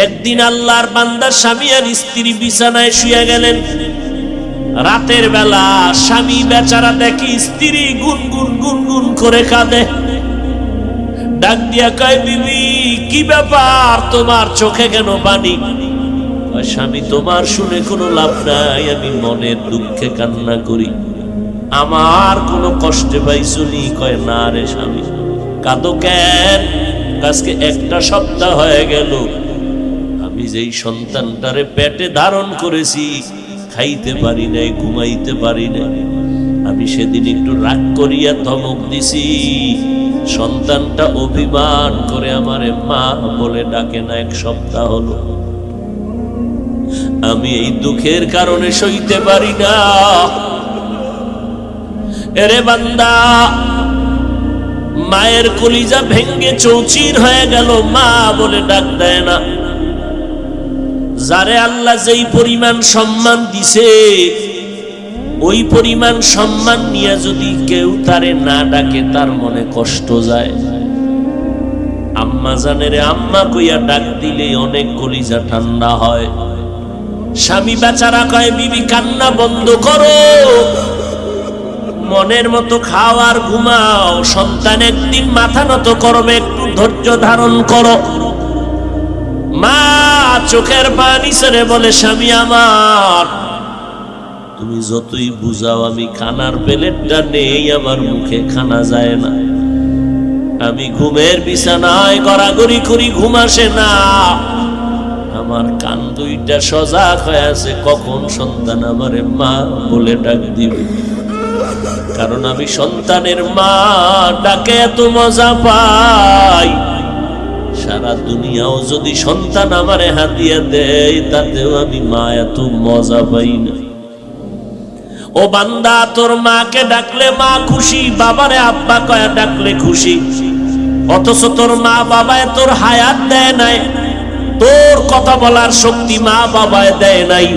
একদিন আল্লাহর বান্দা স্বামী আর স্ত্রী বিছানায় শুয়ে গেলেন। রাতের বেলা স্বামী বেচারা দেখি স্ত্রী গুনগুন গুনগুন করে কাঁদে। ডাক দিয়া কয়, বিবি কি ব্যাপার, তোমার চোখে কেন পানি? স্বামী, তোমার শুনে কোনো লাভ নাই, আমি মনের দুঃখে কান্না করি। আমার কোনো কষ্টে পাইছুনি? কয় না রে স্বামী। কাঁদো কেন? আজকে একটা সপ্তাহ হয়ে গেল আমি যেই সন্তানটারে পেটে ধারণ করেছি, খাইতে পারি নাই, ঘুমাইতে পারি নাই। আমি সেদিন একটু রাগ করিয়া ধমক দিছি, সন্তানটা অভিমান করে আমারে মা বলে ডাকে না। এক সপ্তাহ হলো আমি এই দুঃখের কারণে সইতে পারি না। এরে বান্দা, মায়ের কলিজা ভেঙ্গে চৌচির হয়ে গেল, মা বলে ডাক দেয় না। যারে আল্লাহ যেই পরিমাণ সম্মান দিছে, ওই পরিমাণ সম্মান নিয়ে যদি কেউ তারে না ডাকে, তার মনে কষ্ট যায়। আম্মা জানেরে আম্মা কইয়া ডাক দিলে অনেক কলিজা ঠান্ডা হয়। স্বামী বেচারা কয়, বিবি কান্না বন্ধ করো, মনের মতো খাও আর ঘুমাও। সন্তান একদিন মাথা নত করবে, একটু ধৈর্য ধারণ করো। মা চোখের পানি ছেড়ে বলে, স্বামী আমার, তুমি যতই বুঝাও আমি খানার প্লেটটা নেই, আমার মুখে খানা যায় না। আমি ঘুমের বিছানায় গড়াগড়ি করি, ঘুম আসে না। আমার কান দুইটা সজাগ হয়ে আছে, কখন সন্তান আমারে মা বলে ডাক দিবে। কারণ আমি সন্তানের মা ডাকে এত মজা পাই, সারা দুনিয়াও যদি সন্তান আমারে হাতিয়া দেয়, তাতেও আমি মা এত মজা পাই না। ও বান্দা, তোর মাকে ডাকলে মা খুশি, বাবারে আব্বা কয়া ডাকলে খুশি। অথচ তোর মা বাবায় তোর হায়াত দেয় নাই, তোর কথা বলার শক্তি মা বাবায় দেয় নাই।